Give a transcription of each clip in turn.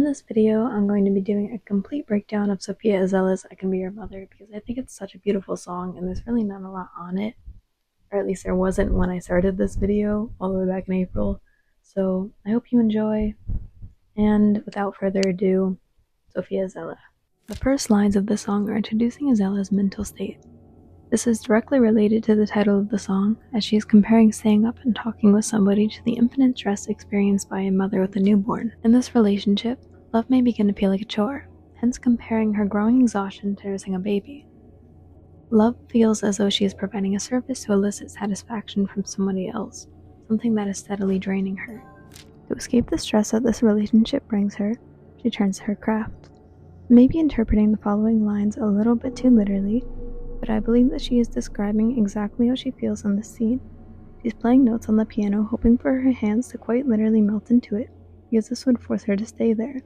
this video, I'm going to be doing a complete breakdown of SOFIA ISELLA's I Can Be Your Mother because I think it's such a beautiful song and there's really not a lot on it, or at least there wasn't when I started this video all the way back in April. So I hope you enjoy, and without further ado, SOFIA ISELLA. The first lines of the song are introducing Isella's mental state. This is directly related to the title of the song, as she is comparing staying up and talking with somebody to the infinite stress experienced by a mother with a newborn. In this relationship, love may begin to feel like a chore, hence comparing her growing exhaustion to nursing a baby. Love feels as though she is providing a service to elicit satisfaction from somebody else, something that is steadily draining her. To escape the stress that this relationship brings her, she turns to her craft. I may be interpreting the following lines a little bit too literally, but I believe that she is describing exactly how she feels in this scene. She's playing notes on the piano, hoping for her hands to quite literally melt into it, because this would force her to stay there.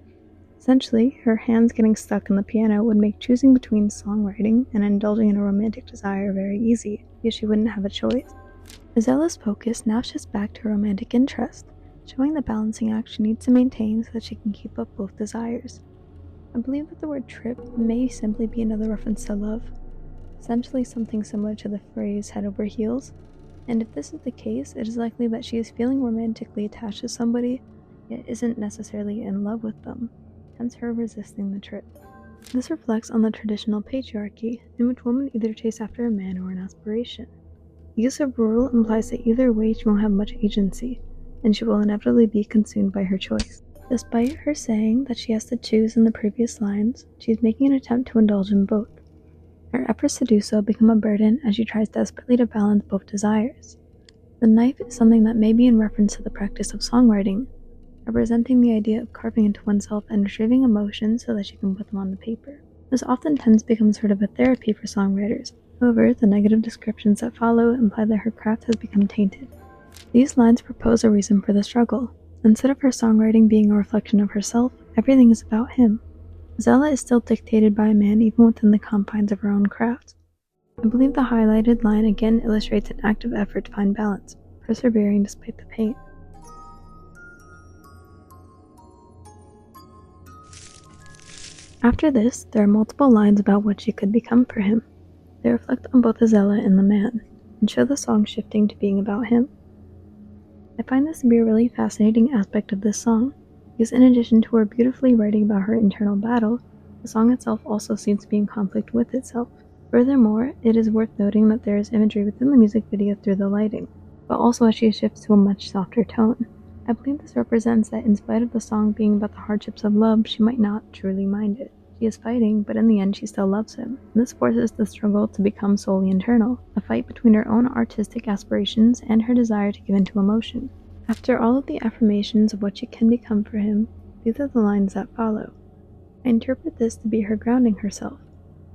Essentially, her hands getting stuck in the piano would make choosing between songwriting and indulging in a romantic desire very easy, because she wouldn't have a choice. Isella's focus now shifts back to her romantic interest, showing the balancing act she needs to maintain so that she can keep up both desires. I believe that the word trip may simply be another reference to love, essentially something similar to the phrase head over heels, and if this is the case, it is likely that she is feeling romantically attached to somebody, yet isn't necessarily in love with them, hence her resisting the trip. This reflects on the traditional patriarchy, in which women either chase after a man or an aspiration. The use of rural implies that either way she won't have much agency, and she will inevitably be consumed by her choice. Despite her saying that she has to choose in the previous lines, she is making an attempt to indulge in both. Her efforts to do so become a burden as she tries desperately to balance both desires. The knife is something that may be in reference to the practice of songwriting, representing the idea of carving into oneself and retrieving emotions so that she can put them on the paper. This oftentimes becomes sort of a therapy for songwriters. However, the negative descriptions that follow imply that her craft has become tainted. These lines propose a reason for the struggle. Instead of her songwriting being a reflection of herself, everything is about him. Isella is still dictated by a man even within the confines of her own craft. I believe the highlighted line again illustrates an active effort to find balance, persevering despite the pain. After this, there are multiple lines about what she could become for him. They reflect on both Isella and the man, and show the song shifting to being about him. I find this to be a really fascinating aspect of this song, because in addition to her beautifully writing about her internal battle, the song itself also seems to be in conflict with itself. Furthermore, it is worth noting that there is imagery within the music video through the lighting, but also as she shifts to a much softer tone. I believe this represents that in spite of the song being about the hardships of love, she might not truly mind it. She is fighting, but in the end she still loves him. This forces the struggle to become solely internal, a fight between her own artistic aspirations and her desire to give into emotion. After all of the affirmations of what she can become for him, these are the lines that follow. I interpret this to be her grounding herself,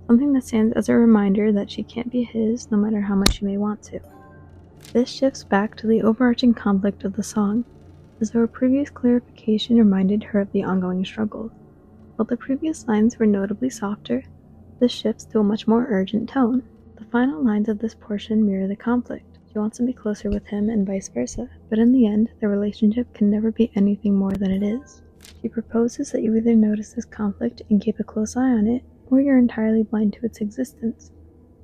something that stands as a reminder that she can't be his no matter how much she may want to. This shifts back to the overarching conflict of the song, as though her previous clarification reminded her of the ongoing struggle. While the previous lines were notably softer, this shifts to a much more urgent tone. The final lines of this portion mirror the conflict. She wants to be closer with him and vice versa, but in the end, the relationship can never be anything more than it is. She proposes that you either notice this conflict and keep a close eye on it, or you're entirely blind to its existence.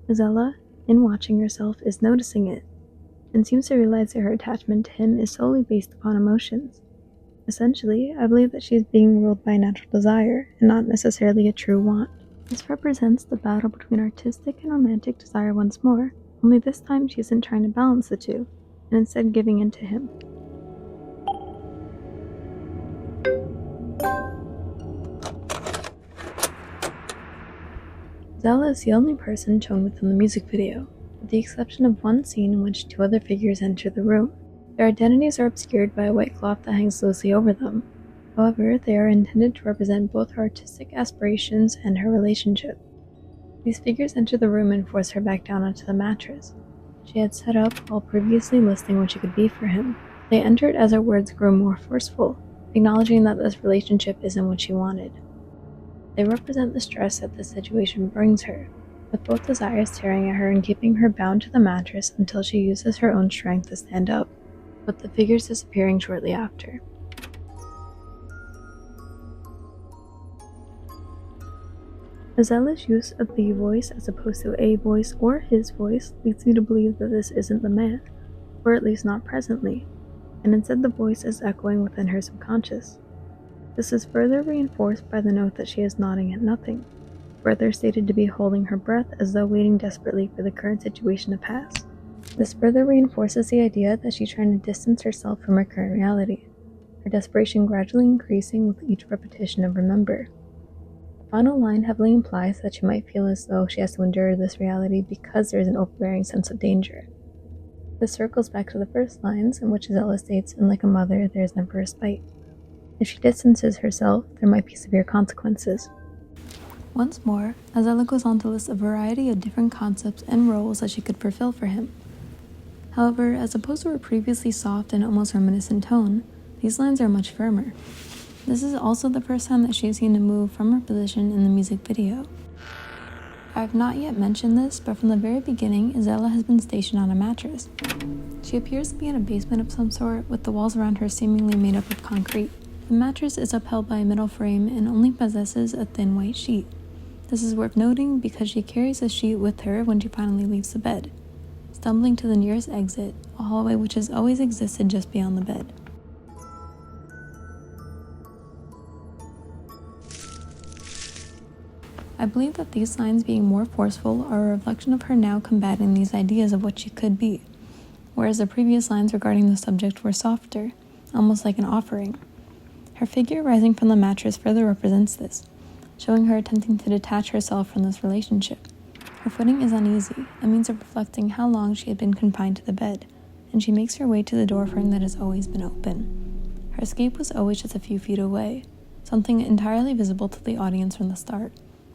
Isella, in watching herself, is noticing it, and seems to realize that her attachment to him is solely based upon emotions. Essentially, I believe that she is being ruled by a natural desire, and not necessarily a true want. This represents the battle between artistic and romantic desire once more, only this time she isn't trying to balance the two, and instead giving in to him. Isella is the only person shown within the music video, with the exception of one scene in which two other figures enter the room. Their identities are obscured by a white cloth that hangs loosely over them. However, they are intended to represent both her artistic aspirations and her relationship. These figures enter the room and force her back down onto the mattress she had set up while previously listing what she could be for him. They entered as her words grew more forceful, acknowledging that this relationship isn't what she wanted. They represent the stress that this situation brings her, with both desires tearing at her and keeping her bound to the mattress until she uses her own strength to stand up, with the figures disappearing shortly after. Isella's use of the voice as opposed to a voice or his voice leads you to believe that this isn't the man, or at least not presently, and instead the voice is echoing within her subconscious. This is further reinforced by the note that she is nodding at nothing, further stated to be holding her breath as though waiting desperately for the current situation to pass. This further reinforces the idea that she's trying to distance herself from her current reality, her desperation gradually increasing with each repetition of remember. The final line heavily implies that she might feel as though she has to endure this reality because there is an overbearing sense of danger. This circles back to the first lines, in which Isella states, "And like a mother, there is never respite." If she distances herself, there might be severe consequences. Once more, Isella goes on to list a variety of different concepts and roles that she could fulfill for him. However, as opposed to her previously soft and almost reminiscent tone, these lines are much firmer. This is also the first time that she is seen to move from her position in the music video. I have not yet mentioned this, but from the very beginning, Isella has been stationed on a mattress. She appears to be in a basement of some sort, with the walls around her seemingly made up of concrete. The mattress is upheld by a metal frame and only possesses a thin white sheet. This is worth noting because she carries a sheet with her when she finally leaves the bed, stumbling to the nearest exit, a hallway which has always existed just beyond the bed. I believe that these lines being more forceful are a reflection of her now combating these ideas of what she could be, whereas the previous lines regarding the subject were softer, almost like an offering. Her figure rising from the mattress further represents this, showing her attempting to detach herself from this relationship. Her footing is uneasy, a means of reflecting how long she had been confined to the bed, and she makes her way to the doorframe that has always been open. Her escape was always just a few feet away, something entirely visible to the audience from the start.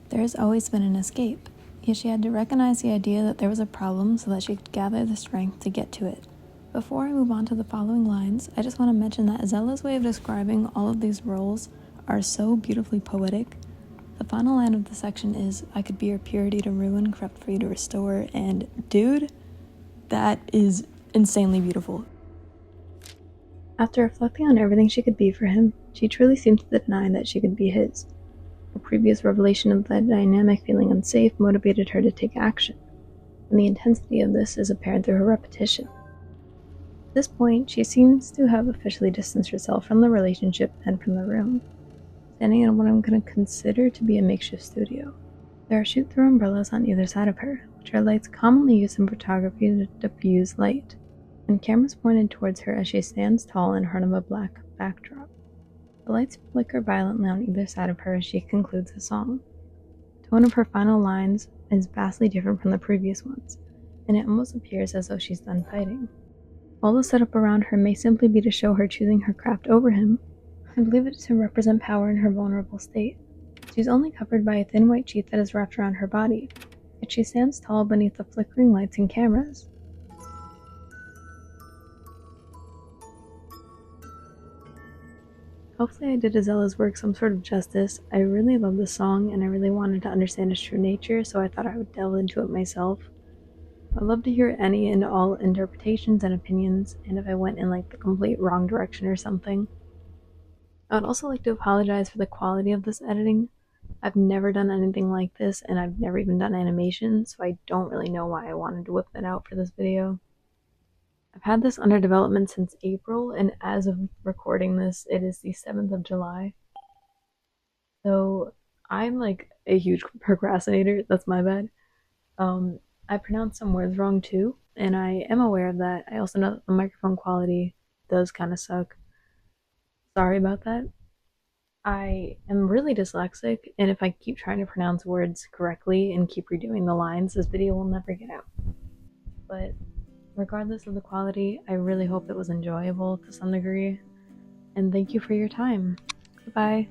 There has always been an escape, yet she had to recognize the idea that there was a problem so that she could gather the strength to get to it. Before I move on to the following lines, I just want to mention that Isella's way of describing all of these roles are so beautifully poetic. The final line of the section is, "I could be your purity to ruin, corrupt for you to restore," and dude, that is insanely beautiful. After reflecting on everything she could be for him, she truly seems to deny that she could be his. A previous revelation of the dynamic feeling unsafe motivated her to take action, and the intensity of this is apparent through her repetition. At this point, she seems to have officially distanced herself from the relationship and from the room, standing in what I'm going to consider to be a makeshift studio. There are shoot-through umbrellas on either side of her, which are lights commonly used in photography to diffuse light, and cameras pointed towards her as she stands tall in front of a black backdrop. The lights flicker violently on either side of her as she concludes the song. The tone of her final lines is vastly different from the previous ones, and it almost appears as though she's done fighting. All the setup around her may simply be to show her choosing her craft over him. I believe it to represent power in her vulnerable state. She's only covered by a thin white sheet that is wrapped around her body, yet she stands tall beneath the flickering lights and cameras. Hopefully I did Isella's work some sort of justice. I really love this song and I really wanted to understand its true nature, so I thought I would delve into it myself. I'd love to hear any and all interpretations and opinions, and if I went in like the complete wrong direction or something. I would also like to apologize for the quality of this editing. I've never done anything like this, and I've never even done animation, so I don't really know why I wanted to whip that out for this video. I've had this under development since April, and as of recording this, it is the 7th of July. So I'm like a huge procrastinator, that's my bad. I pronounced some words wrong too, and I am aware of that. I also know that the microphone quality does kind of suck. Sorry about that. I am really dyslexic, and if I keep trying to pronounce words correctly and keep redoing the lines, this video will never get out. But regardless of the quality, I really hope it was enjoyable to some degree, and thank you for your time. Goodbye.